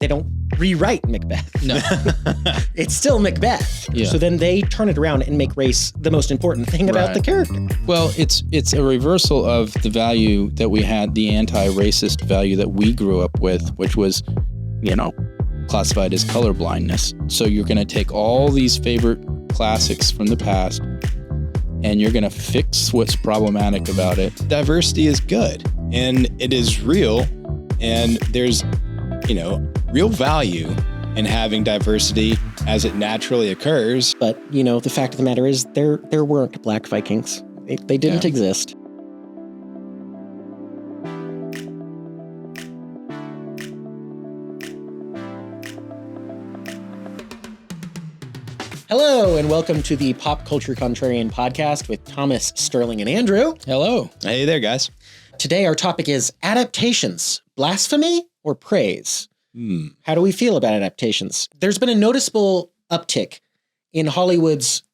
they don't rewrite Macbeth. No. It's still Macbeth. Yeah. So then they turn it around and make race the most important thing about the character. Well, it's a reversal of the value that we had, the anti-racist value that we grew up with, which was, classified as colorblindness. So you're going to take all these favorite classics from the past and you're going to fix what's problematic about it. Diversity is good and it is real, and there's, real value in having diversity as it naturally occurs. But, the fact of the matter is there weren't Black Vikings. They didn't exist. Hello, and welcome to the Pop Culture Contrarian podcast with Thomas, Sterling, and Andrew. Hello. Hey there, guys. Today, our topic is adaptations, blasphemy or praise? How do we feel about adaptations? There's been a noticeable uptick in Hollywood's,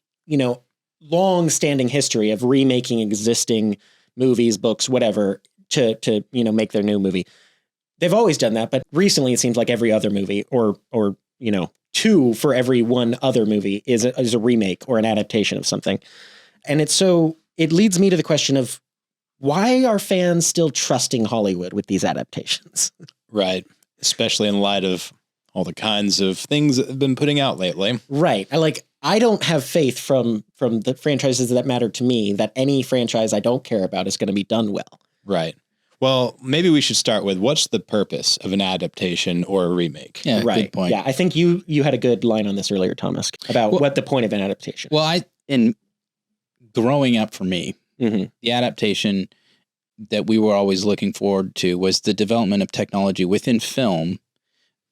long-standing history of remaking existing movies, books, whatever, to make their new movie. They've always done that, but recently it seems like every other movie, or two for every one other movie is a remake or an adaptation of something. And it leads me to the question of, why are fans still trusting Hollywood with these adaptations? Right. Especially in light of all the kinds of things that have been putting out lately. Right. I don't have faith from the franchises that matter to me that any franchise I don't care about is going to be done well. Right. Well, maybe we should start with, what's the purpose of an adaptation or a remake? Yeah, right. Good point. Yeah, I think you had a good line on this earlier, Thomas, about what the point of an adaptation. Well, in growing up for me, the adaptation that we were always looking forward to was the development of technology within film,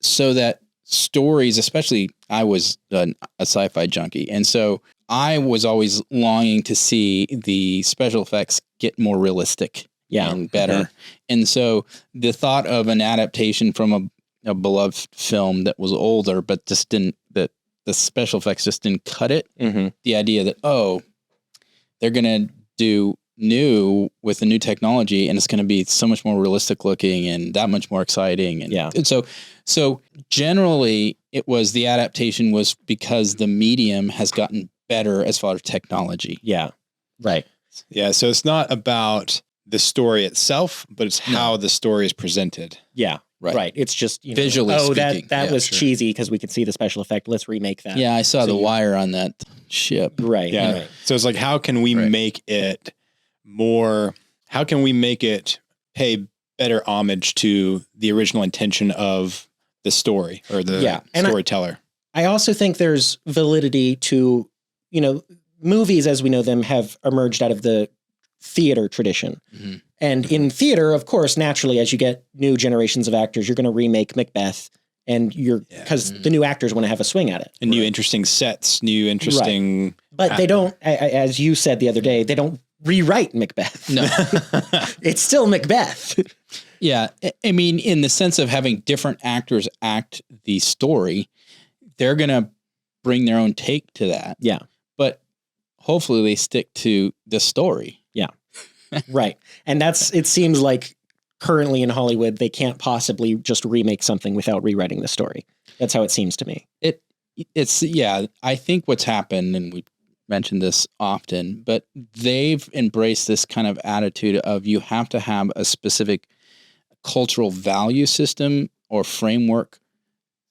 so that stories, especially I was a sci-fi junkie, and so I was always longing to see the special effects get more realistic and better. And so the thought of an adaptation from a beloved film that was older, but just didn't, that the special effects just didn't cut it. The idea that, they're going to do new with the new technology and it's going to be so much more realistic looking and that much more exciting. And so generally it was, the adaptation was because the medium has gotten better as far as technology. Yeah. Right. Yeah. So it's not about the story itself, but it's how the story is presented. Yeah. Right. It's just visually speaking. that was cheesy because we could see the special effect. Let's remake that. Yeah. I saw the wire on that ship. Right. Yeah. Right. So it's like, how can we make it more, how can we make it pay better homage to the original intention of the story or the storyteller? I also think there's validity to, movies as we know them have emerged out of the theater tradition. And in theater, of course, naturally, as you get new generations of actors, you're going to remake Macbeth, and because the new actors want to have a swing at it. And new interesting sets, new interesting... Right. But they don't, as you said the other day, they don't rewrite Macbeth. No. It's still Macbeth. Yeah. I mean, in the sense of having different actors act the story, they're going to bring their own take to that. Yeah. But hopefully they stick to the story. Yeah. Right. And it seems like currently in Hollywood, they can't possibly just remake something without rewriting the story. That's how it seems to me. I think what's happened, and we mentioned this often, but they've embraced this kind of attitude of, you have to have a specific cultural value system or framework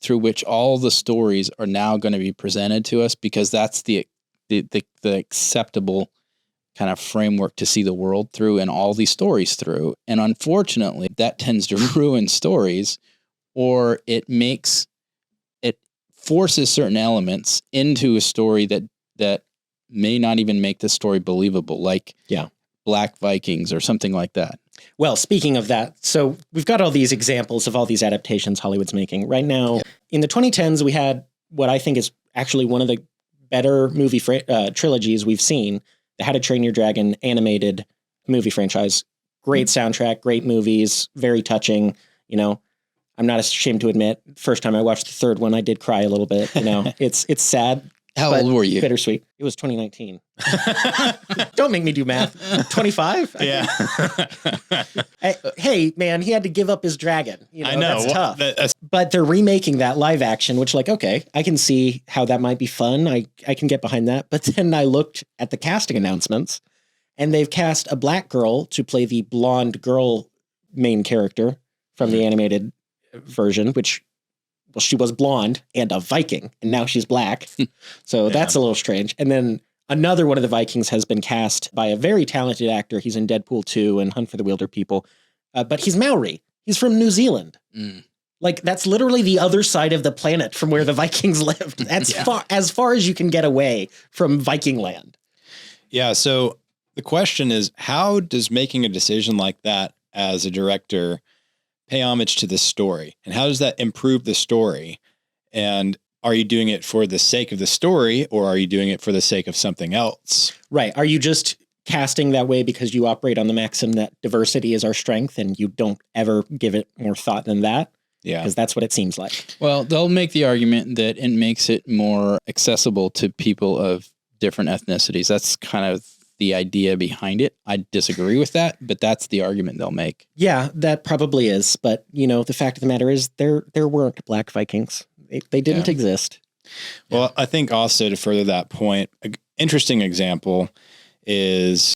through which all the stories are now going to be presented to us, because that's the acceptable kind of framework to see the world through and all these stories through. And unfortunately, that tends to ruin stories, or it forces certain elements into a story that may not even make the story believable, like Black Vikings or something like that. Well, speaking of that, so we've got all these examples of all these adaptations Hollywood's making. Right now, in the 2010s, we had what I think is actually one of the better movie trilogies we've seen, the How to Train Your Dragon animated movie franchise. Great soundtrack, great movies, very touching. I'm not ashamed to admit, first time I watched the third one, I did cry a little bit. It's sad How old were you? Bittersweet. It was 2019. Don't make me do math. 25? Yeah. Hey, man, he had to give up his dragon. I know. That's tough. But they're remaking that live action, which, like, okay, I can see how that might be fun. I can get behind that. But then I looked at the casting announcements, and they've cast a black girl to play the blonde girl main character from the animated version, which... Well, she was blonde and a Viking, and now she's black. So that's a little strange. And then another one of the Vikings has been cast by a very talented actor. He's in Deadpool 2 and Hunt for the Wilder People. But he's Maori. He's from New Zealand. Like, that's literally the other side of the planet from where the Vikings lived. That's as far as you can get away from Viking land. Yeah, so the question is, how does making a decision like that as a director pay homage to the story, and how does that improve the story? And are you doing it for the sake of the story, or are you doing it for the sake of something else? Right. Are you just casting that way because you operate on the maxim that diversity is our strength and you don't ever give it more thought than that? Yeah. Because that's what it seems like. Well, they'll make the argument that it makes it more accessible to people of different ethnicities. That's kind of the idea behind it. I disagree with that, but that's the argument they'll make. Yeah, that probably is. But, the fact of the matter is there weren't black Vikings. They didn't exist. Well, I think also to further that point, an interesting example is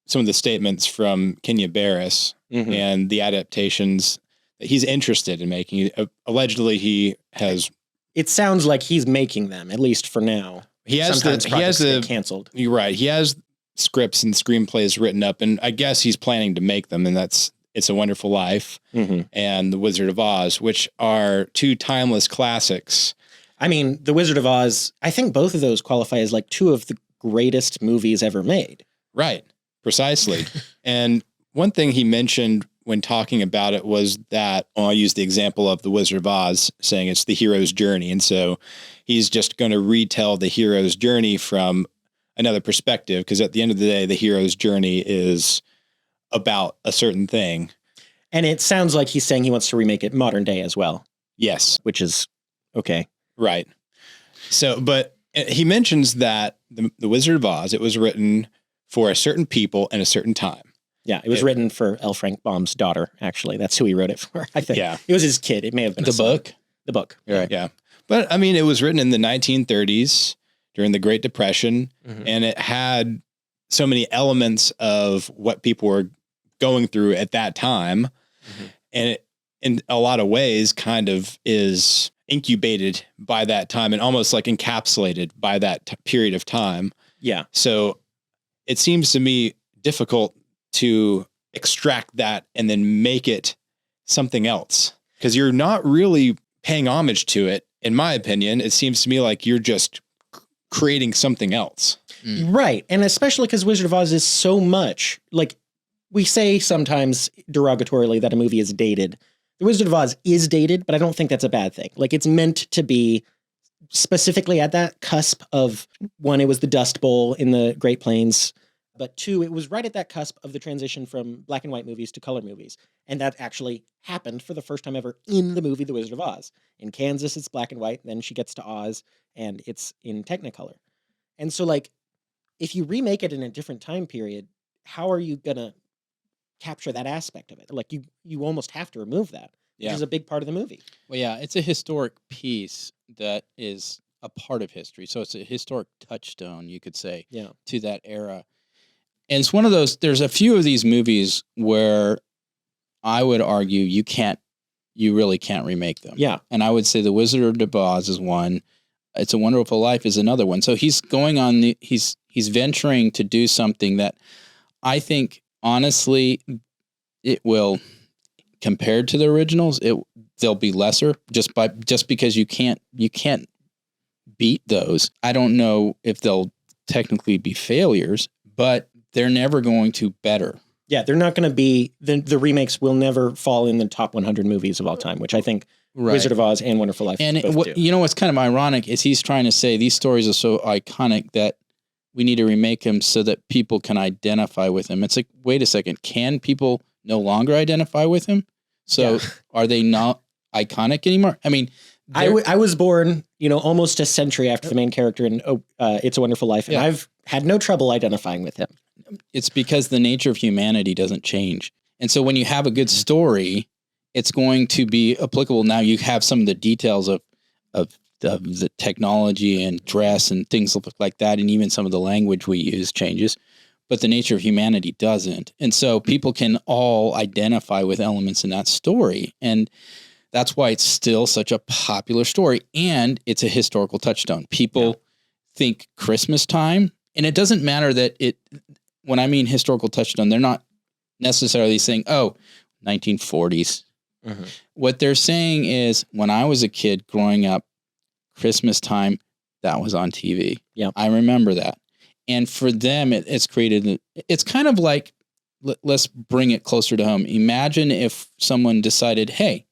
some of the statements from Kenya Barris and the adaptations that he's interested in making. Allegedly, he has... It sounds like he's making them, at least for now. Sometimes projects get canceled. You're right. He has scripts and screenplays written up, and I guess he's planning to make them, and that's It's a Wonderful Life and The Wizard of Oz, which are two timeless classics. I mean, The Wizard of Oz, I think both of those qualify as like two of the greatest movies ever made. Right, precisely. And one thing he mentioned when talking about it was that, I'll use the example of The Wizard of Oz, saying it's the hero's journey, and so he's just going to retell the hero's journey from another perspective, because at the end of the day, the hero's journey is about a certain thing. And it sounds like he's saying he wants to remake it modern day as well. Yes. Which is okay. Right. So, but he mentions that the Wizard of Oz, it was written for a certain people and a certain time. Yeah, it was written for L. Frank Baum's daughter, actually. That's who he wrote it for, I think. Yeah. It was his kid. It may have been the book. The book. Right. Yeah. But, I mean, it was written in the 1930s. During the Great Depression, and it had so many elements of what people were going through at that time, and it, in a lot of ways, kind of is incubated by that time and almost like encapsulated by that period of time. Yeah. So it seems to me difficult to extract that and then make it something else, because you're not really paying homage to it. In my opinion, it seems to me like you're just creating something else. Right. And especially because Wizard of Oz is so much, like, we say sometimes derogatorily that a movie is dated. The Wizard of Oz is dated, but I don't think that's a bad thing. Like, it's meant to be specifically at that cusp of, one, it was the Dust Bowl in the Great Plains, but two, it was right at that cusp of the transition from black and white movies to color movies. And that actually happened for the first time ever in the movie The Wizard of Oz. In Kansas, it's black and white. Then she gets to Oz, and it's in Technicolor. And so, like, if you remake it in a different time period, how are you going to capture that aspect of it? Like, you almost have to remove that, which is a big part of the movie. Well, yeah, it's a historic piece that is a part of history. So it's a historic touchstone, you could say, to that era. And it's one of those, there's a few of these movies where I would argue you really can't remake them. Yeah. And I would say The Wizard of Oz is one. It's a Wonderful Life is another one. So he's going on he's venturing to do something that I think, honestly, it will, compared to the originals, they'll be lesser just because you can't beat those. I don't know if they'll technically be failures, but they're never going to better. Yeah, they're not going to be, the remakes will never fall in the top 100 movies of all time, which I think Wizard of Oz and Wonderful Life and both do. You know what's kind of ironic is he's trying to say these stories are so iconic that we need to remake them so that people can identify with them. It's like, wait a second, can people no longer identify with him? So are they not iconic anymore? I mean, I was born, almost a century after the main character in It's a Wonderful Life, and I've had no trouble identifying with him. It's because the nature of humanity doesn't change. And so when you have a good story, it's going to be applicable. Now you have some of the details of the technology and dress and things like that, and even some of the language we use changes, but the nature of humanity doesn't. And so people can all identify with elements in that story. And that's why it's still such a popular story, and it's a historical touchstone. People think Christmas time, and it doesn't matter that when I mean historical touchstone, they're not necessarily saying, 1940s. Mm-hmm. What they're saying is, when I was a kid growing up, Christmas time, that was on TV. Yeah, I remember that. And for them, it's created, it's kind of like, let's bring it closer to home. Imagine if someone decided, hey,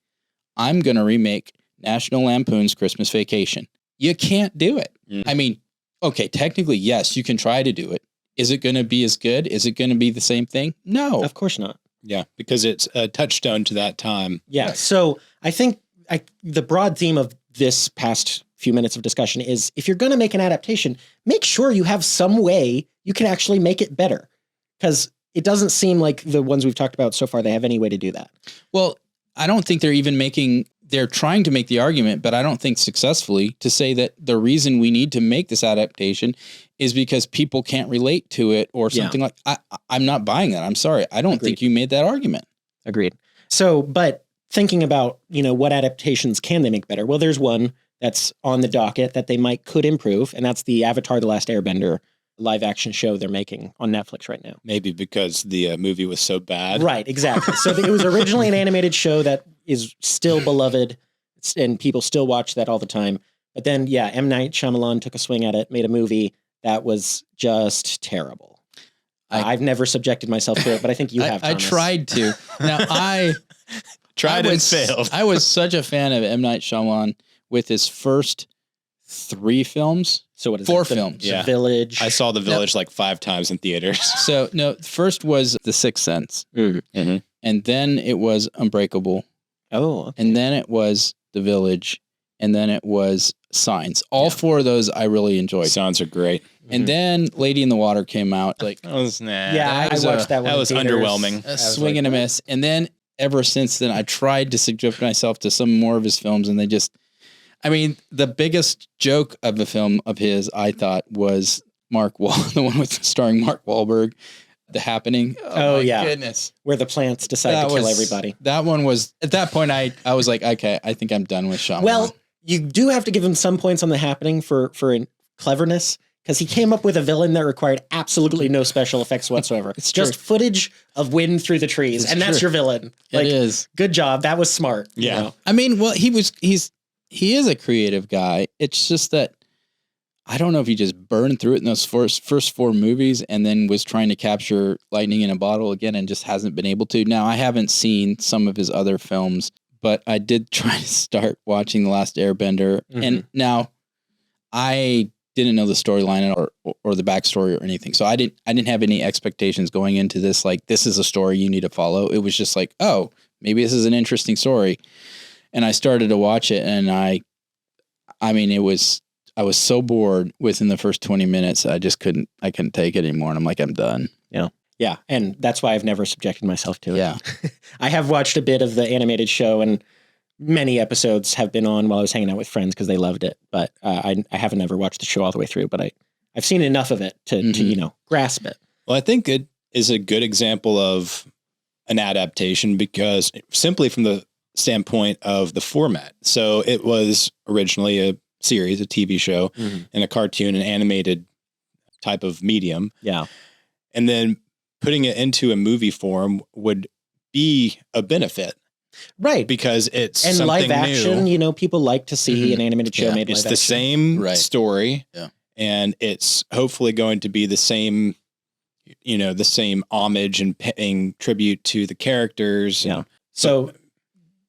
I'm going to remake National Lampoon's Christmas Vacation. You can't do it. Mm. I mean, okay, technically, yes, you can try to do it. Is it going to be as good? Is it going to be the same thing? No. Of course not. Yeah, because it's a touchstone to that time. Yeah, so I think the broad theme of this past few minutes of discussion is, if you're going to make an adaptation, make sure you have some way you can actually make it better. Because it doesn't seem like the ones we've talked about so far, they have any way to do that. Well, I don't think they're trying to make the argument, but I don't think successfully, to say that the reason we need to make this adaptation is because people can't relate to it or something like, I'm not buying that. I'm sorry. I don't think you made that argument. Agreed. So, but thinking about, what adaptations can they make better? Well, there's one that's on the docket that they could improve, and that's the Avatar: The Last Airbender live action show they're making on Netflix right now. Maybe because the movie was so bad. Right, exactly. So it was originally an animated show that is still beloved, and people still watch that all the time. But then, M. Night Shyamalan took a swing at it, made a movie that was just terrible. I've never subjected myself to it, but I think you have, Thomas. I tried to. Now, I failed. I was such a fan of M. Night Shyamalan with his first 3 films. So what is 4 films? The Village. I saw The Village like 5 times in theaters. So no, first was The Sixth Sense, mm-hmm. and then it was Unbreakable. Oh, okay. And then it was The Village, and then it was Signs. All 4 of those I really enjoyed. Signs are great. And then Lady in the Water came out. Like, that was I watched that one. That was underwhelming. A swing and a miss. And then ever since then, I tried to subject myself to some more of his films, and they just. I mean, the biggest joke of the film of his, I thought, was the one with starring Mark Wahlberg, The Happening. Oh my goodness. Where the plants decide to kill everybody. That one was, at that point, I was like, okay, I think I'm done with Shyamalan. Well, you do have to give him some points on The Happening for cleverness, because he came up with a villain that required absolutely no special effects whatsoever. It's just footage of wind through the trees, that's your villain. It is. Good job. That was smart. Yeah. I mean, well, he is a creative guy. It's just that I don't know if he just burned through it in those first 4 movies and then was trying to capture lightning in a bottle again and just hasn't been able to. Now, I haven't seen some of his other films, but I did try to start watching The Last Airbender. Mm-hmm. And now I didn't know the storyline or the backstory or anything. So I didn't have any expectations going into this. Like, this is a story you need to follow. It was just like, oh, maybe this is an interesting story. And I started to watch it, and I was so bored within the first 20 minutes. I couldn't take it anymore. And I'm like, I'm done. Yeah. Yeah. And that's why I've never subjected myself to it. Yeah. I have watched a bit of the animated show, and many episodes have been on while I was hanging out with friends because they loved it. But I haven't ever watched the show all the way through, but I've seen enough of it to grasp it. Well, I think it is a good example of an adaptation, because simply from the standpoint of the format. So it was originally a series, a TV show, and a cartoon, an animated type of medium. Yeah. And then putting it into a movie form would be a benefit. Right. Because it's and something live action, new. People like to see an animated show made live action. It's the same story. Yeah. And it's hopefully going to be the same, the same homage and paying tribute to the characters. Yeah. So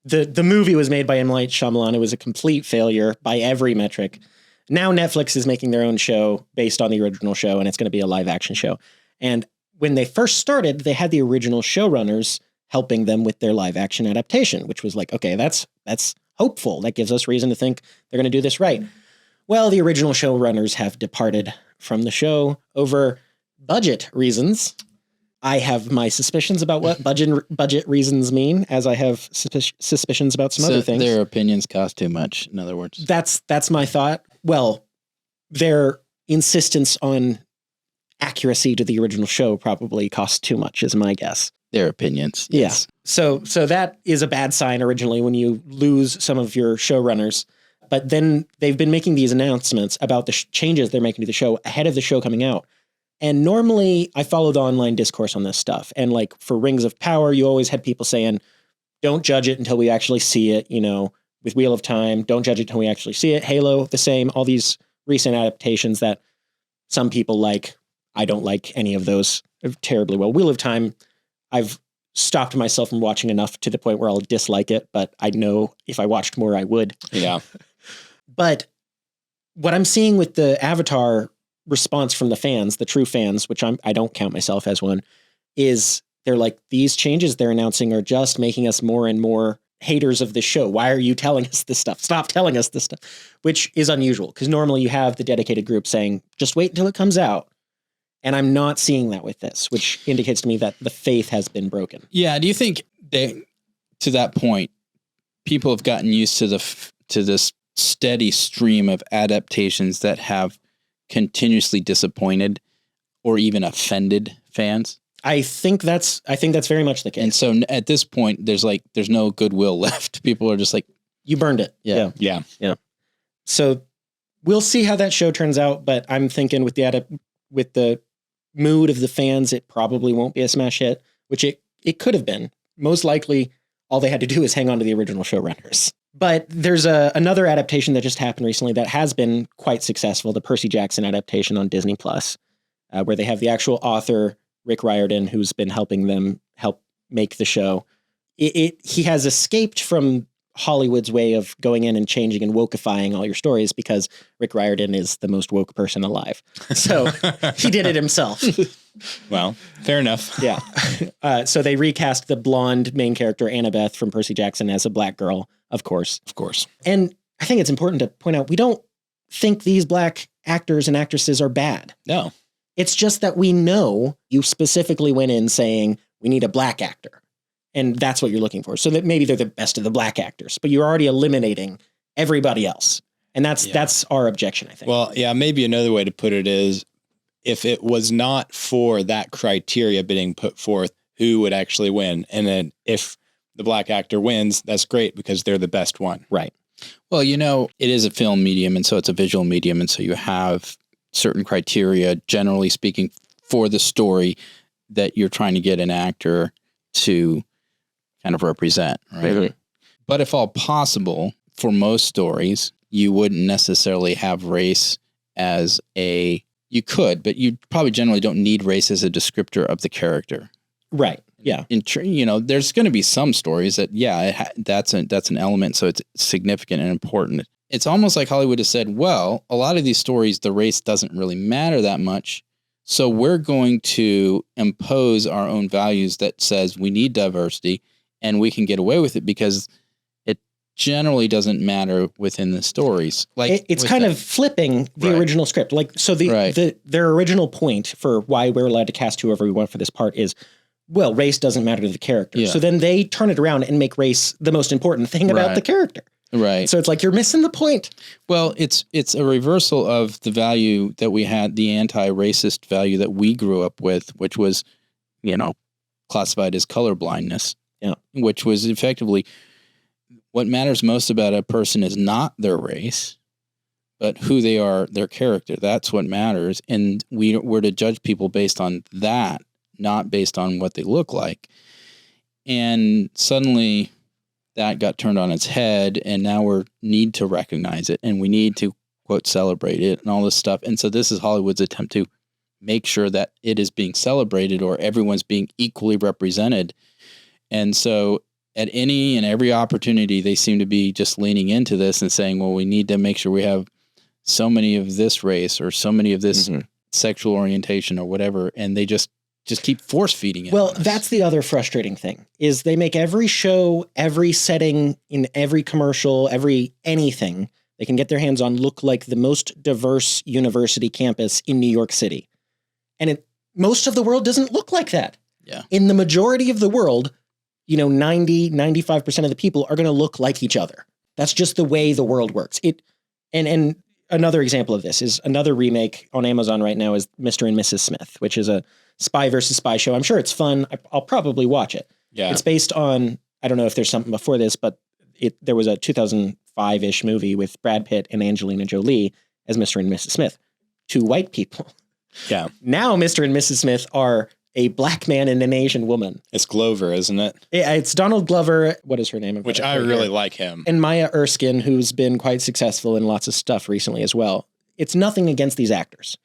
the movie was made by M. Night Shyamalan. It was a complete failure by every metric. Now Netflix is making their own show based on the original show, and it's going to be a live action show. And when they first started, they had the original showrunners helping them with their live action adaptation, which was like, okay, that's hopeful. That gives us reason to think they're going to do this right. Well, the original showrunners have departed from the show over budget reasons. I have my suspicions about what budget reasons mean, as I have suspicions about some other things. Their opinions cost too much, in other words. That's my thought. Well, their insistence on accuracy to the original show probably cost too much, is my guess. Their opinions. Yes. Yeah. So that is a bad sign originally when you lose some of your showrunners. But then they've been making these announcements about the changes they're making to the show ahead of the show coming out. And normally I follow the online discourse on this stuff. And like for Rings of Power, you always had people saying, don't judge it until we actually see it. With Wheel of Time, don't judge it until we actually see it. Halo, the same. All these recent adaptations that some people like. I don't like any of those terribly well. Wheel of Time, I've stopped myself from watching enough to the point where I'll dislike it, but I know if I watched more, I would. Yeah. But what I'm seeing with the Avatar response from the fans, the true fans, which I don't count myself as one, is they're like, these changes they're announcing are just making us more and more haters of the show. Why are you telling us this stuff? Stop telling us this stuff, which is unusual because normally you have the dedicated group saying, just wait until it comes out. And I'm not seeing that with this, which indicates to me that the faith has been broken. Yeah. Do you think to that point, people have gotten used to this steady stream of adaptations that have continuously disappointed or even offended fans? I think that's very much the case. And so at this point, there's no goodwill left. People are just like, you burned it. Yeah. So we'll see how that show turns out. But I'm thinking with the mood of the fans, it probably won't be a smash hit, which it could have been. Most likely, all they had to do is hang on to the original showrunners. But there's another adaptation that just happened recently that has been quite successful, the Percy Jackson adaptation on Disney Plus, where they have the actual author, Rick Riordan, who's been helping them help make the show. He has escaped from Hollywood's way of going in and changing and wokeifying all your stories because Rick Riordan is the most woke person alive. So he did it himself. Well, fair enough. Yeah. So they recast the blonde main character, Annabeth from Percy Jackson, as a black girl, of course. Of course. And I think it's important to point out, we don't think these black actors and actresses are bad. No. It's just that we know you specifically went in saying, we need a black actor. And that's what you're looking for. So that maybe they're the best of the black actors, but you're already eliminating everybody else. And that's our objection, I think. Well, yeah, maybe another way to put it is, if it was not for that criteria being put forth, who would actually win? And then if the black actor wins, that's great because they're the best one. Right. Well, it is a film medium, and so it's a visual medium, and so you have certain criteria, generally speaking, for the story that you're trying to get an actor to kind of represent, right? Mm-hmm. But if all possible, for most stories, you wouldn't necessarily have race as you could, but you probably generally don't need race as a descriptor of the character. Right. Yeah. There's going to be some stories that, that's an element. So it's significant and important. It's almost like Hollywood has said, well, a lot of these stories, the race doesn't really matter that much. So we're going to impose our own values that says we need diversity, and we can get away with it because it generally doesn't matter within the stories. Like it's kind of flipping the original script. Like, so their original point for why we're allowed to cast whoever we want for this part is, well, race doesn't matter to the character. Yeah. So then they turn it around and make race the most important thing about the character. Right. So it's like, you're missing the point. Well, it's a reversal of the value that we had, the anti-racist value that we grew up with, which was, classified as colorblindness. Yeah. Which was effectively, what matters most about a person is not their race, but who they are, their character. That's what matters. And we're to judge people based on that, not based on what they look like. And suddenly that got turned on its head, and now we need to recognize it, and we need to, quote, celebrate it and all this stuff. And so this is Hollywood's attempt to make sure that it is being celebrated or everyone's being equally represented. And so at any and every opportunity, they seem to be just leaning into this and saying, well, we need to make sure we have so many of this race or so many of this sexual orientation or whatever. And they just just keep force feeding it. Well, that's the other frustrating thing is they make every show, every setting in every commercial, every anything they can get their hands on look like the most diverse university campus in New York City. And most of the world doesn't look like that. Yeah. In the majority of the world, 95% of the people are going to look like each other. That's just the way the world works. And another example of this is another remake on Amazon right now is Mr. and Mrs. Smith, which is a spy versus spy show. I'm sure it's fun. I'll probably watch it. Yeah. It's based on, I don't know if there's something before this, but there was a 2005-ish movie with Brad Pitt and Angelina Jolie as Mr. and Mrs. Smith, 2 white people. Yeah. Now Mr. and Mrs. Smith are a black man and an Asian woman. It's Glover, isn't it? Yeah, it's Donald Glover. What is her name? Which I really like him. And Maya Erskine, who's been quite successful in lots of stuff recently as well. It's nothing against these actors.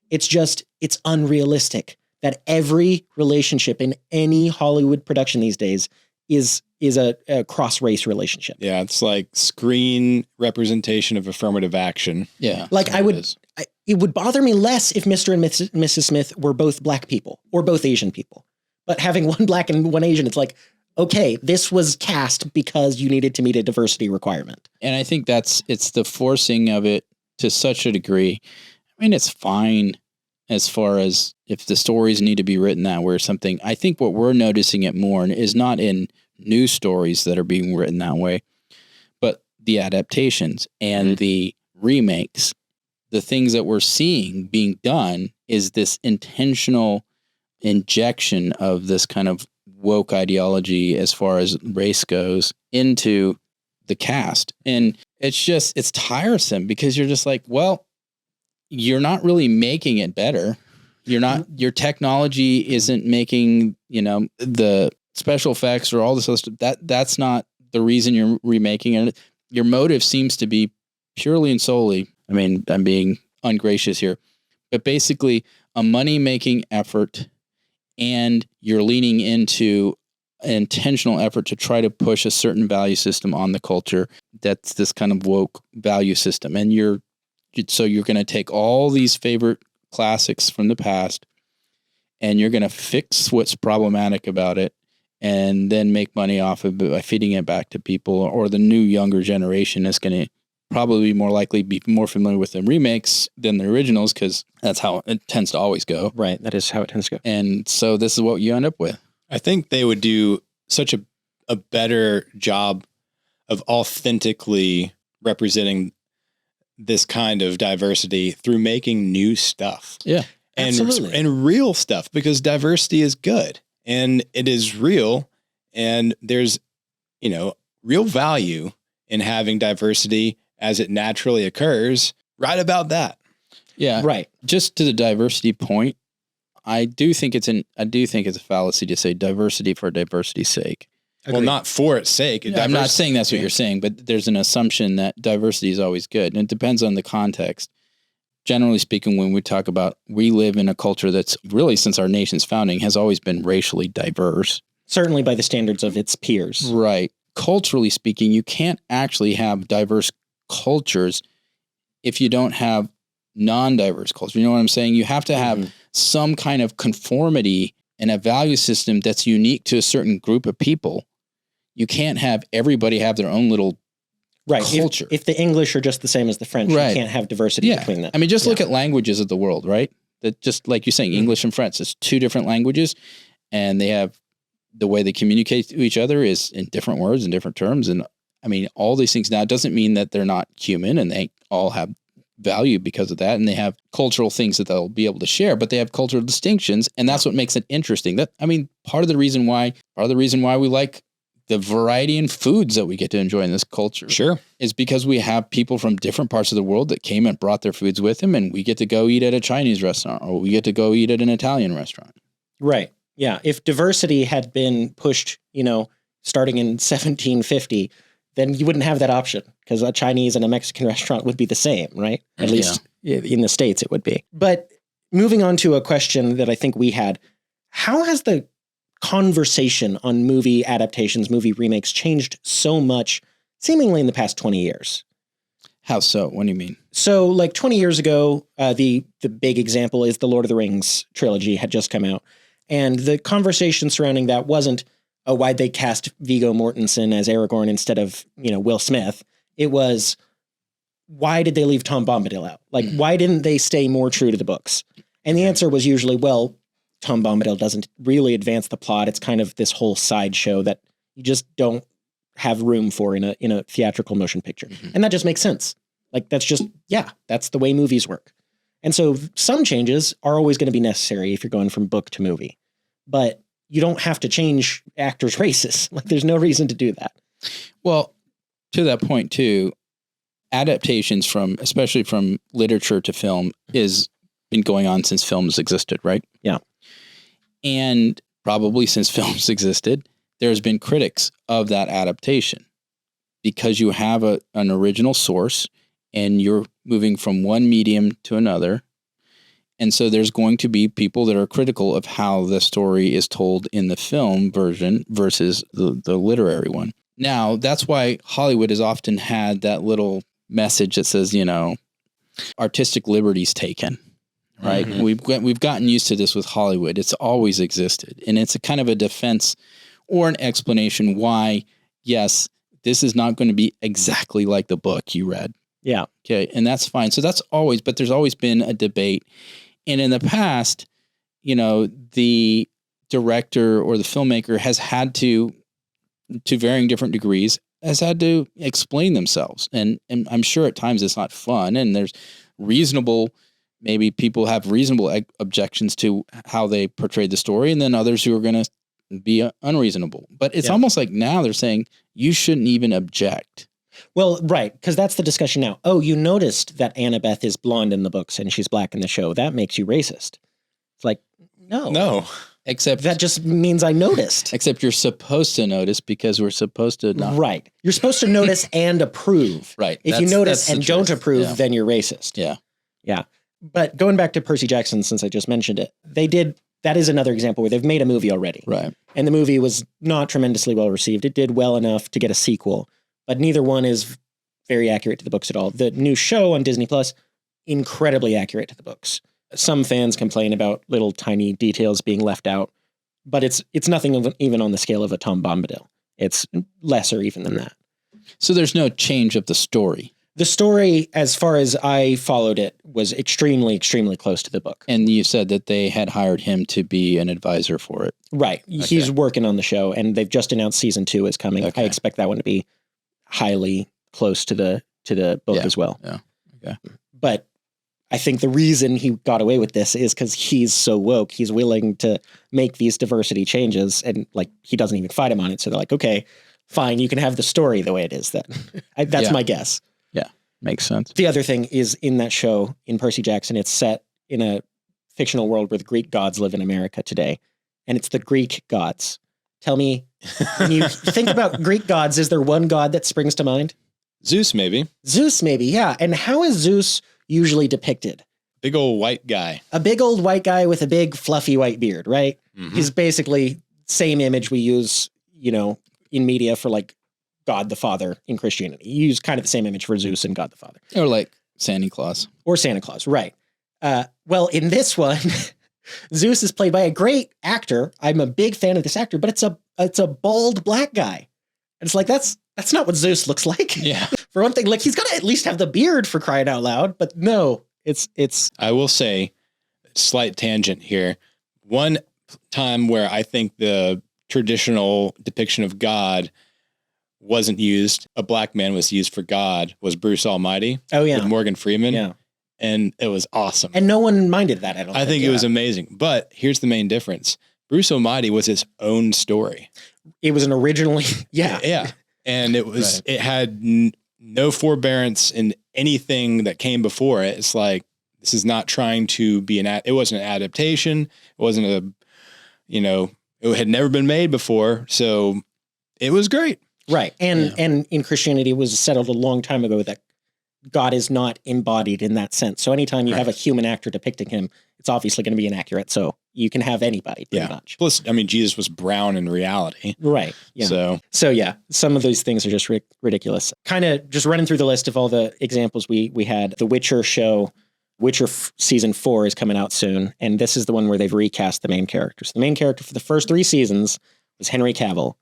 It's just, it's unrealistic that every relationship in any Hollywood production these days is a cross-race relationship. Yeah, it's like screen representation of affirmative action. Yeah. Like it would bother me less if Mr. and Mrs. Smith were both black people or both Asian people. But having one black and one Asian, it's like, okay, this was cast because you needed to meet a diversity requirement. And I think it's the forcing of it to such a degree. I mean, it's fine as far as if the stories need to be written that way or something. I think what we're noticing it more is not in news stories that are being written that way, but the adaptations and the remakes. The things that we're seeing being done is this intentional injection of this kind of woke ideology as far as race goes into the cast. And it's tiresome because you're just like, well, you're not really making it better. Your technology isn't making, the special effects or all this other stuff. That's not the reason you're remaking it. Your motive seems to be purely and solely, I mean, I'm being ungracious here, but basically a money-making effort, and you're leaning into an intentional effort to try to push a certain value system on the culture that's this kind of woke value system. And you're going to take all these favorite classics from the past and you're going to fix what's problematic about it and then make money off of it by feeding it back to people, or the new younger generation is going to probably more likely be more familiar with the remakes than the originals because that's how it tends to always go. Right. That is how it tends to go. And so this is what you end up with. I think they would do such a better job of authentically representing this kind of diversity through making new stuff. Yeah. And real stuff, because diversity is good and it is real. And there's, real value in having diversity as it naturally occurs. Right about that. Yeah. Right. Just to the diversity point, I do think it's a fallacy to say diversity for diversity's sake. Agreed. Well, not for its sake. I'm not saying that's what you're saying, but there's an assumption that diversity is always good. And it depends on the context. Generally speaking, when we live in a culture that's really, since our nation's founding, has always been racially diverse. Certainly by the standards of its peers. Right. Culturally speaking, you can't actually have diverse cultures if you don't have non-diverse culture. You know what I'm saying? You have to have some kind of conformity and a value system that's unique to a certain group of people. You can't have everybody have their own little culture. If the English are just the same as the French, you can't have diversity between them. I mean, just look at languages of the world, right? That just like you're saying, English and French, it's 2 different languages, and they have the way they communicate to each other is in different words and different terms. And I mean, all these things now, it doesn't mean that they're not human and they all have value because of that. And they have cultural things that they'll be able to share, but they have cultural distinctions. And that's what makes it interesting. Part of the reason why we like the variety in foods that we get to enjoy in this culture is because we have people from different parts of the world that came and brought their foods with them. And we get to go eat at a Chinese restaurant, or we get to go eat at an Italian restaurant. Right. Yeah. If diversity had been pushed, starting in 1750, then you wouldn't have that option, because a Chinese and a Mexican restaurant would be the same, right? At least in the States it would be. But moving on to a question that I think we had, how has the conversation on movie adaptations, movie remakes changed so much seemingly in the past 20 years? How so? What do you mean? So like 20 years ago, the big example is the Lord of the Rings trilogy had just come out. And the conversation surrounding that wasn't, oh, why'd they cast Viggo Mortensen as Aragorn instead of, Will Smith? It was, why did they leave Tom Bombadil out? Like, why didn't they stay more true to the books? And the answer was usually, well, Tom Bombadil doesn't really advance the plot. It's kind of this whole sideshow that you just don't have room for in a theatrical motion picture. And that just makes sense. Like, that's just, that's the way movies work. And so some changes are always going to be necessary if you're going from book to movie. But you don't have to change actors' races. Like, there's no reason to do that. Well, to that point too, adaptations especially from literature to film has been going on since films existed, right? Yeah. And probably since films existed, there's been critics of that adaptation because you have an original source and you're moving from one medium to another. And so there's going to be people that are critical of how the story is told in the film version versus the literary one. Now, that's why Hollywood has often had that little message that says, artistic liberties taken, right? We've gotten used to this with Hollywood. It's always existed. And it's a kind of a defense or an explanation why, yes, this is not going to be exactly like the book you read. Yeah. Okay. And that's fine. So but there's always been a debate. And in the past, the director or the filmmaker has had to varying different degrees, has had to explain themselves. And I'm sure at times it's not fun. And there's maybe people have reasonable objections to how they portrayed the story. And then others who are going to be unreasonable. But it's almost like now they're saying you shouldn't even object. Well, right, because that's the discussion now. Oh, you noticed that Annabeth is blonde in the books and she's black in the show. That makes you racist. It's like, no. Except that just means I noticed. Except you're supposed to notice because we're supposed to not. Right. You're supposed to notice and approve. Right. If you notice and don't approve, then you're racist. Yeah. Yeah. But going back to Percy Jackson, since I just mentioned it, that is another example where they've made a movie already. Right. And the movie was not tremendously well received. It did well enough to get a sequel, but neither one is very accurate to the books at all. The new show on Disney Plus, incredibly accurate to the books. Some fans complain about little tiny details being left out, but it's nothing even on the scale of a Tom Bombadil. It's lesser even than that. So there's no change of the story. The story, as far as I followed it, was extremely, extremely close to the book. And you said that they had hired him to be an advisor for it. Right. Okay. He's working on the show, and they've just announced season 2 is coming. Okay. I expect that one to be highly close to the book as well. Yeah. Okay. But I think the reason he got away with this is because he's so woke. He's willing to make these diversity changes, and he doesn't even fight him on it. So they're like, okay, fine, you can have the story the way it is then. That's my guess. Yeah, makes sense. The other thing is in that show, in Percy Jackson, it's set in a fictional world where the Greek gods live in America today. And it's the Greek gods. Tell me, when you think about Greek gods, is there one god that springs to mind? Zeus, maybe. Zeus, maybe, yeah. And how is Zeus usually depicted? Big old white guy. A big old white guy with a big fluffy white beard, right? Mm-hmm. He's basically same image we use, in media for God the Father in Christianity. You use kind of the same image for Zeus and God the Father. Or like Santa Claus. Or Santa Claus, right. Well, in this one, Zeus is played by a great actor. I'm a big fan of this actor, but it's a bald black guy. And it's like, that's not what Zeus looks like. Yeah. For one thing, he's got to at least have the beard for crying out loud, but no, it's. I will say, slight tangent here. One time where I think the traditional depiction of God wasn't used, a black man was used for God, was Bruce Almighty. Oh, yeah. With Morgan Freeman. Yeah. And it was awesome. And no one minded that, I think it was amazing. But here's the main difference. Bruce Almighty was his own story. It was an originally, Yeah. And it was, It had no forbearance in anything that came before it. It's like, this is not trying to be it wasn't an adaptation. It wasn't it had never been made before. So it was great. Right. And in Christianity, it was settled a long time ago that God is not embodied in that sense. So anytime you have a human actor depicting him, it's obviously going to be inaccurate. So you can have anybody pretty much. Plus, Jesus was brown in reality. Right. Yeah. So yeah, some of those things are just ridiculous. Kind of just running through the list of all the examples we had. The Witcher show Witcher season 4 is coming out soon, and this is the one where they've recast the main characters. The main character for the first 3 seasons was Henry Cavill.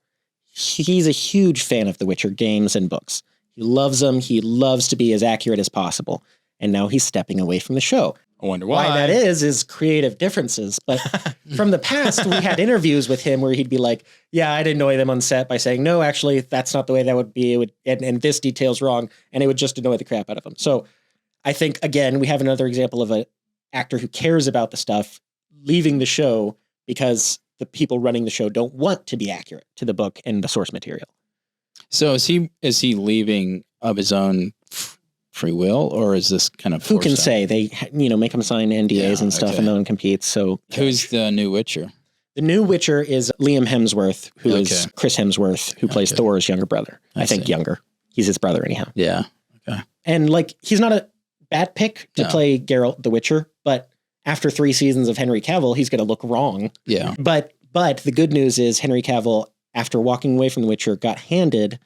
He's a huge fan of the Witcher games and books. He loves them. He loves to be as accurate as possible. And now he's stepping away from the show. I wonder why. Why that is creative differences. But from the past, we had interviews with him where he'd be like, yeah, I'd annoy them on set by saying, no, actually, that's not the way that would be. It would, and this detail's wrong. And it would just annoy the crap out of them. So I think, again, we have another example of an actor who cares about the stuff leaving the show because the people running the show don't want to be accurate to the book and the source material. So is he leaving of his own free will, or is this kind of who can say? They make him sign NDAs and stuff, and no one competes. So who's the new Witcher? The new Witcher is Liam Hemsworth, who is Chris Hemsworth, who plays Thor's younger brother. I think younger. He's his brother anyhow. Yeah. Okay. And he's not a bad pick to play Geralt the Witcher, but after 3 seasons of Henry Cavill, he's going to look wrong. Yeah. But the good news is Henry Cavill, after walking away from The Witcher, got handed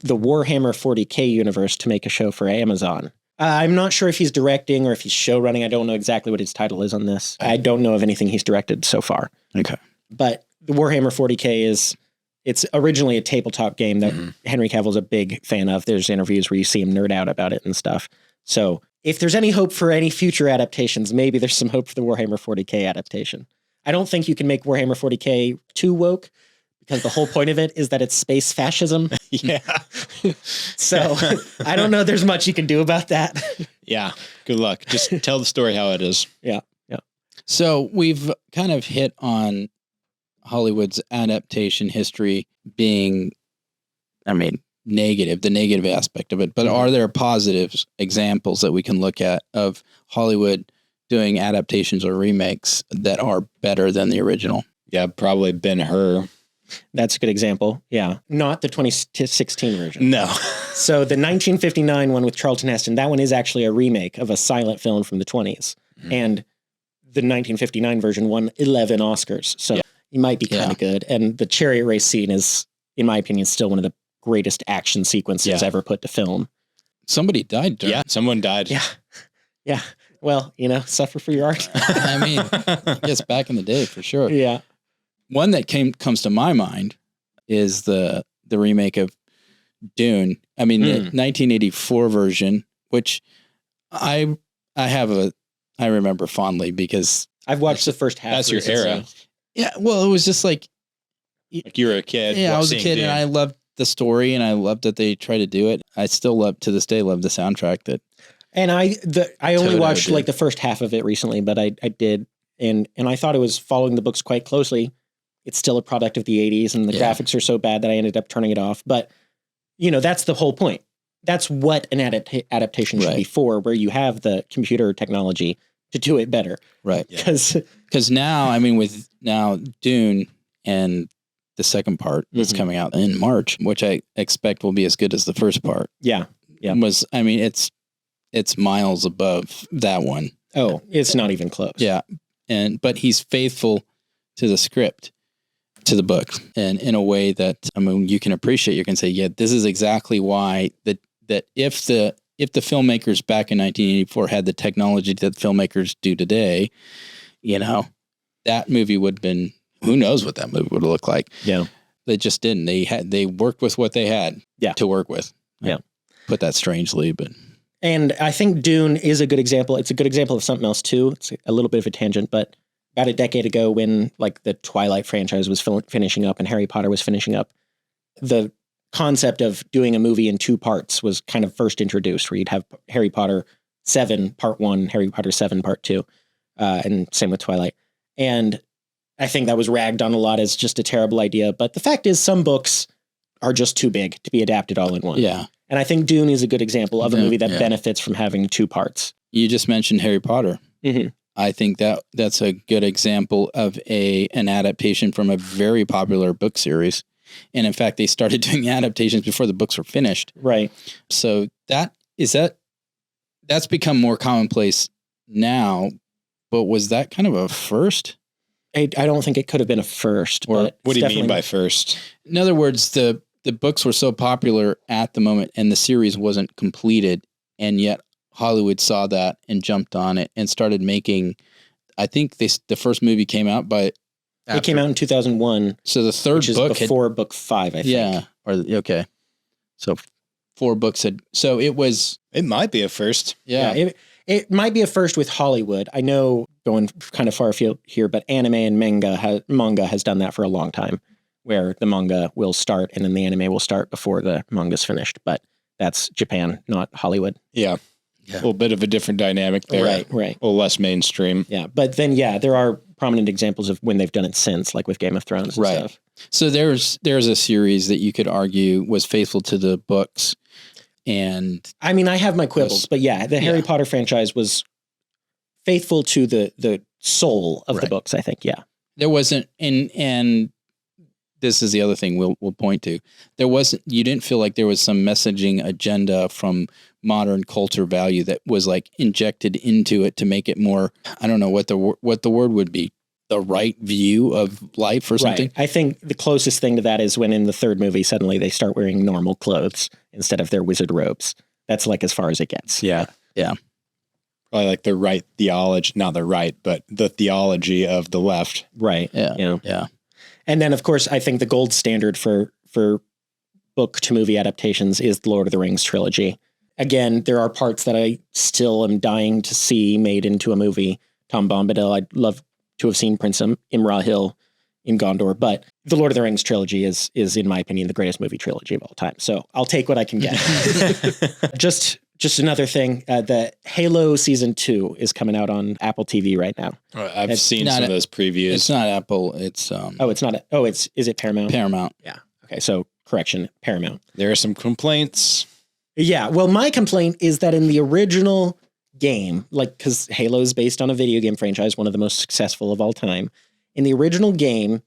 the Warhammer 40K universe to make a show for Amazon. I'm not sure if he's directing or if he's show running. I don't know exactly what his title is on this. I don't know of anything he's directed so far. Okay. But the Warhammer 40K it's originally a tabletop game that Henry Cavill's a big fan of. There's interviews where you see him nerd out about it and stuff. So if there's any hope for any future adaptations, maybe there's some hope for the Warhammer 40K adaptation. I don't think you can make Warhammer 40K too woke, because the whole point of it is that it's space fascism. Yeah. So I don't know there's much you can do about that. Yeah. Good luck. Just tell the story how it is. Yeah. Yeah. So we've kind of hit on Hollywood's adaptation history being, negative, the negative aspect of it. But are there positive examples that we can look at of Hollywood doing adaptations or remakes that are better than the original? Yeah, probably Ben-Hur. That's a good example. Yeah. Not the 2016 version. No. So the 1959 one with Charlton Heston, that one is actually a remake of a silent film from the 20s. And the 1959 version won 11 Oscars. So it might be kind of good. And the chariot race scene is, in my opinion, still one of the greatest action sequences ever put to film. Somebody died. Yeah, someone died. Yeah. Yeah. Well, suffer for your art. I guess back in the day, for sure. Yeah. One that comes to my mind is the remake of Dune. The 1984 version, which I remember fondly because I've watched the first half. That's your era. Yeah, well, it was just like you were a kid. Yeah, I was a kid, and I loved the story, and I loved that they tried to do it. I still to this day love the soundtrack that. And I only watched the first half of it recently, but I did, and I thought it was following the books quite closely. It's still a product of the 80s, and the graphics are so bad that I ended up turning it off. But, that's the whole point. That's what an adaptation should be for, where you have the computer technology to do it better. Right. Because now, with Dune and the second part that's coming out in March, which I expect will be as good as the first part. Yeah. Yeah. It's miles above that one. Oh, it's not even close. Yeah. But he's faithful to the script, to the book, and in a way that you can appreciate. You can say, yeah, this is exactly why that if the filmmakers back in 1984 had the technology that filmmakers do today, that movie would have been, who knows what that movie would have looked like. Yeah. They just didn't. They worked with what they had to work with. Yeah. Put that strangely, but. And I think Dune is a good example. It's a good example of something else too. It's a little bit of a tangent, but about a decade ago when the Twilight franchise was finishing up and Harry Potter was finishing up, the concept of doing a movie in 2 parts was kind of first introduced, where you'd have Harry Potter 7 Part 1, Harry Potter 7 Part 2, and same with Twilight. And I think that was ragged on a lot as just a terrible idea. But the fact is some books are just too big to be adapted all in one. Yeah. And I think Dune is a good example of a movie that benefits from having 2 parts. You just mentioned Harry Potter. Mm-hmm. I think that's a good example of an adaptation from a very popular book series. And in fact, they started doing adaptations before the books were finished. Right. So that's become more commonplace now, but was that kind of a first? I don't think it could have been a first. Or what do you mean by first? In other words, the books were so popular at the moment and the series wasn't completed, and yet Hollywood saw that and jumped on it and started making. I think the first movie came out it came out in 2001. So the third book before book 5, I think. Yeah. Okay. So 4 books had. So it was. It might be a first. Yeah. It might be a first with Hollywood. I know, going kind of far afield here, but anime and manga has done that for a long time, where the manga will start and then the anime will start before the manga's finished. But that's Japan, not Hollywood. Yeah. A little bit of a different dynamic there. Right. A little less mainstream. Yeah. But then, there are prominent examples of when they've done it since, like with Game of Thrones and stuff. So there's a series that you could argue was faithful to the books. And I mean, I have my quibbles, but the Harry Potter franchise was faithful to the soul of the books, I think. Yeah. There wasn't, and this is the other thing we'll point to. You didn't feel like there was some messaging agenda from modern culture value that was like injected into it to make it more, I don't know what the word would be, the right view of life or something. Right. I think the closest thing to that is when in the third movie, suddenly they start wearing normal clothes instead of their wizard robes. That's like as far as it gets. Yeah. Yeah. Probably like the right theology, not the right, but the theology of the left. Right. Yeah. Yeah. And then, of course, I think the gold standard for book to movie adaptations is the Lord of the Rings trilogy. Again, there are parts that I still am dying to see made into a movie. Tom Bombadil, I'd love to have seen Prince Imrahil in Gondor, but the Lord of the Rings trilogy is in my opinion, the greatest movie trilogy of all time. So I'll take what I can get. Just another thing, the Halo season 2 is coming out on Apple TV right now. I've seen some of those previews. It's not Apple. It's it's not. Is it Paramount? Paramount. Yeah. Okay. So correction, Paramount. There are some complaints. Yeah. Well, my complaint is that in the original game, like, because Halo is based on a video game franchise, one of the most successful of all time. In the original game,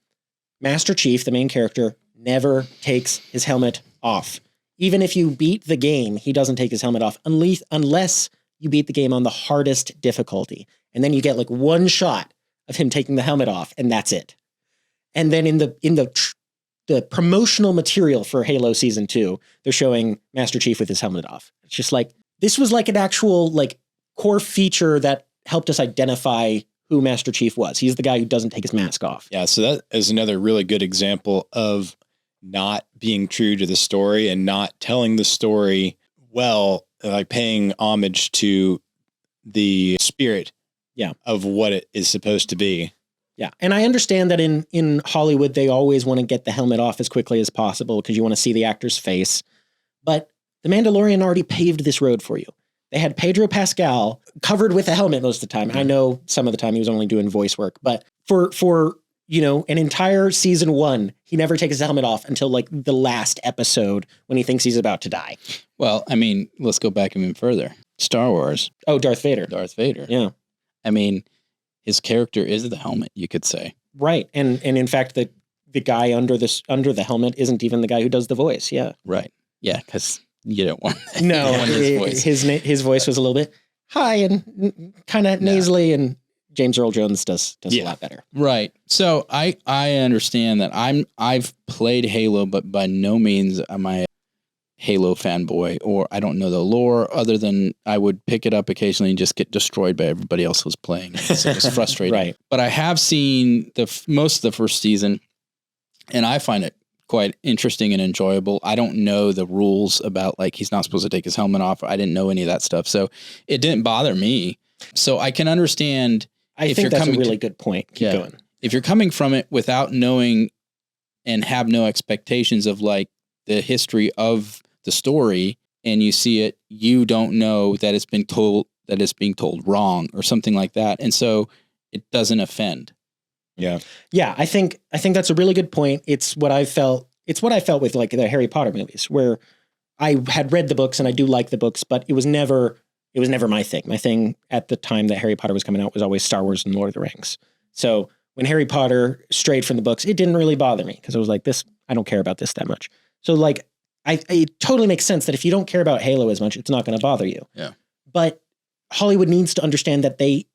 Master Chief, the main character, never takes his helmet off. Even if you beat the game, he doesn't take his helmet off unless you beat the game on the hardest difficulty. And then you get like one shot of him taking the helmet off, and that's it. And then in the promotional material for Halo Season 2, they're showing Master Chief with his helmet off. It's just like, this was like an actual like core feature that helped us identify who Master Chief was. He's the guy who doesn't take his mask off. Yeah, so that is another really good example of not being true to the story and not telling the story well, like paying homage to the spirit of what it is supposed to be. Yeah. And I understand that in Hollywood, they always want to get the helmet off as quickly as possible because you want to see the actor's face. But The Mandalorian already paved this road for you. They had Pedro Pascal covered with a helmet most of the time. I know some of the time he was only doing voice work, but for an entire season 1, he never takes his helmet off until like the last episode when he thinks he's about to die. Well, I mean, let's go back even further. Star Wars. Oh, Darth Vader. Yeah. I mean, his character is the helmet, you could say. Right. And in fact, the guy under the helmet isn't even the guy who does the voice. Yeah. Right. Yeah, because you don't want his voice. His voice was a little bit high and kind of nasally, and James Earl Jones does a lot better. Right. So I understand that I've played Halo, but by no means am I a Halo fanboy, or I don't know the lore other than I would pick it up occasionally and just get destroyed by everybody else who's playing. So it was frustrating. Right. But I have seen most of the first season, and I find it quite interesting and enjoyable. I don't know the rules about like he's not supposed to take his helmet off. I didn't know any of that stuff, so it didn't bother me. So I can understand. I think that's a really good point. Keep going. If you're coming from it without knowing and have no expectations of like the history of the story, and you see it, you don't know that it's being told wrong or something like that, and so it doesn't offend. Yeah. I think that's a really good point. It's what I felt with like the Harry Potter movies, where I had read the books and I do like the books, but it was never my thing. My thing at the time that Harry Potter was coming out was always Star Wars and Lord of the Rings. So when Harry Potter strayed from the books, it didn't really bother me because I was like, I don't care about this that much. So like, it totally makes sense that if you don't care about Halo as much, it's not going to bother you. Yeah. But Hollywood needs to understand that the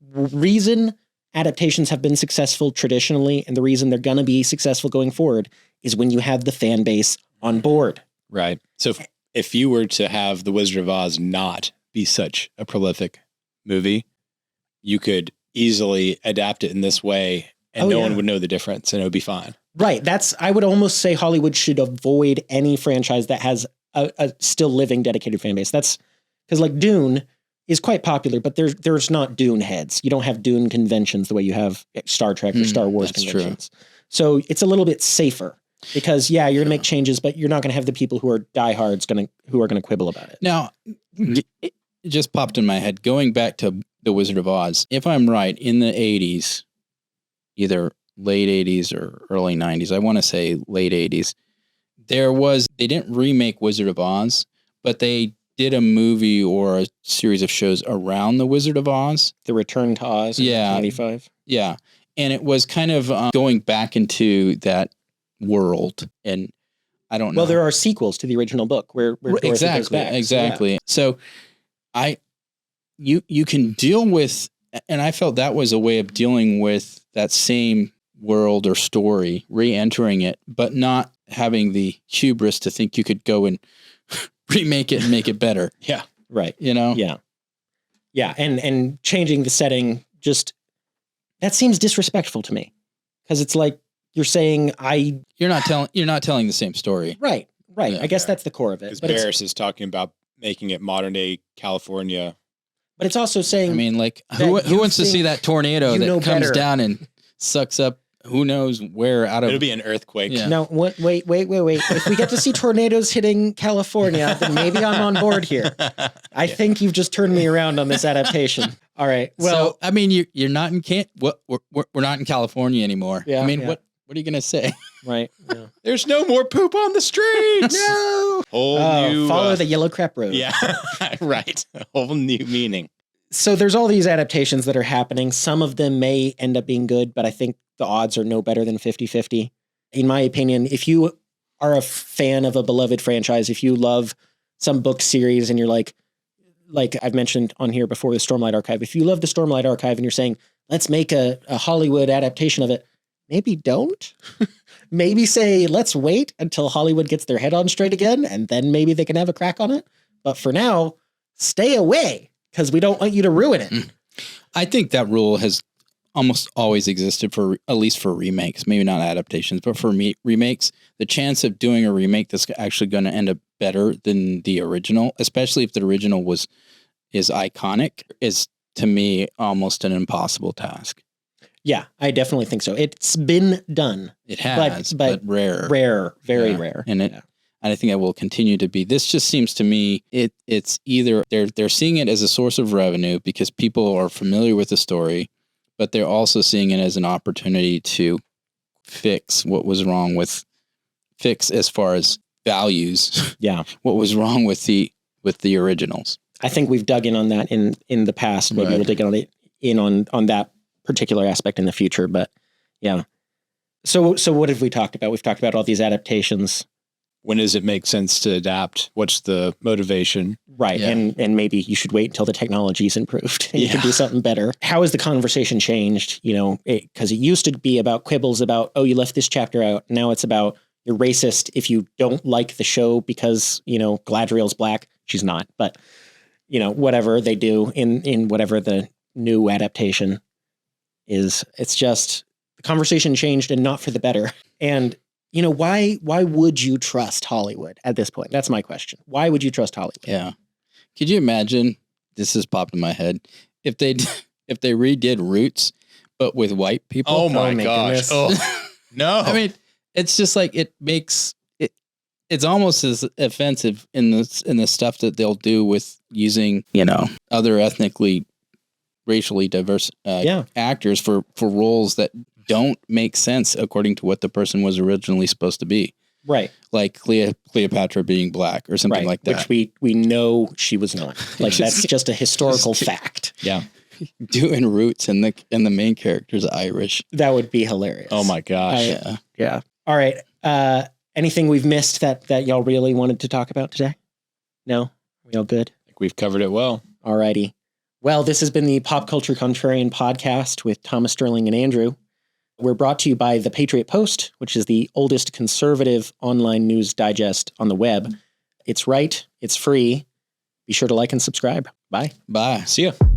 reason adaptations have been successful traditionally, and the reason they're going to be successful going forward, is when you have the fan base on board. Right. So if you were to have The Wizard of Oz not be such a prolific movie, you could easily adapt it in this way and no one would know the difference and it would be fine. Right. I would almost say Hollywood should avoid any franchise that has a still living dedicated fan base. That's because like Dune is quite popular, but there's not Dune heads. You don't have Dune conventions the way you have Star Trek or Star Wars conventions. True. So it's a little bit safer because you're going to make changes, but you're not going to have the people who are diehards who are going to quibble about it. Now, it just popped in my head, going back to The Wizard of Oz. If I'm right, in the 80s, either late 80s or early 90s, I want to say late 80s, they didn't remake Wizard of Oz, but they did a movie or a series of shows around the Wizard of Oz. The Return to Oz in 1995. Yeah. And it was kind of going back into that world. And I don't know. Well, there are sequels to the original book where Dorothy goes back. Exactly. So you can deal with, and I felt that was a way of dealing with that same world or story, re-entering it, but not having the hubris to think you could go and remake it and make it better. Yeah. Right. You know? Yeah. Yeah. And changing the setting, just that seems disrespectful to me because it's like you're saying you're not telling the same story. Right. Right. Yeah, I guess that's the core of it. Because Barris is talking about making it modern day California. But it's also saying, I mean, like who wants to see that tornado that comes better. Down and sucks up who knows where out of... It'll be an earthquake. Yeah. No, wait. If we get to see tornadoes hitting California, then maybe I'm on board here. I think you've just turned me around on this adaptation. All right. Well, so, I mean, you're not in we're not in California anymore. Yeah. I mean, what are you going to say? Right. Yeah. There's no more poop on the streets. No. Follow the yellow crap road. Yeah. Right. A whole new meaning. So there's all these adaptations that are happening. Some of them may end up being good, but I think the odds are no better than 50-50. In my opinion, if you are a fan of a beloved franchise, if you love some book series and you're like I've mentioned on here before, the Stormlight Archive, if you love the Stormlight Archive and you're saying, let's make a Hollywood adaptation of it, maybe don't. Maybe say, let's wait until Hollywood gets their head on straight again, and then maybe they can have a crack on it. But for now, stay away, because we don't want you to ruin it. I think that rule has almost always existed for, at least for remakes, maybe not adaptations, but for remakes, the chance of doing a remake that's actually going to end up better than the original, especially if the original is iconic, is to me almost an impossible task. Yeah, I definitely think so. It's been done. It has, but rare. Rare, very rare. And and I think it will continue to be. This just seems to me, it's either they're seeing it as a source of revenue because people are familiar with the story, but they're also seeing it as an opportunity to fix what was wrong as far as values. Yeah. What was wrong with the originals. I think we've dug in on that in the past. Maybe we'll dig on that particular aspect in the future, but yeah. So what have we talked about? We've talked about all these adaptations. When does it make sense to adapt? What's the motivation? Right. Yeah. And maybe you should wait until the technology's improved and you can do something better. How has the conversation changed? You know, because it used to be about quibbles about, oh, you left this chapter out. Now it's about you're racist if you don't like the show because, you know, Galadriel's black. She's not, but you know, whatever they do in whatever the new adaptation is, it's just the conversation changed and not for the better. And you know, why would you trust Hollywood at this point? That's my question. Why would you trust Hollywood? Yeah. Could you imagine, this has popped in my head, if they redid Roots, but with white people? Oh my gosh. Oh, no. I mean, it's just like, it's almost as offensive in the stuff that they'll do with using, you know, other ethnically, racially diverse actors for roles that don't make sense according to what the person was originally supposed to be. Right. Like Cleopatra being black or something like that. Which we know she was not. Like that's just a historical fact. Yeah. Doing Roots and the main character's Irish. That would be hilarious. Oh my gosh. Yeah. All right. Anything we've missed that y'all really wanted to talk about today? No? We all good? I think we've covered it well. All righty. Well, this has been the Pop Culture Contrarian podcast with Thomas Sterling and Andrew. We're brought to you by The Patriot Post, which is the oldest conservative online news digest on the web. It's right. It's free. Be sure to like and subscribe. Bye. Bye. See ya.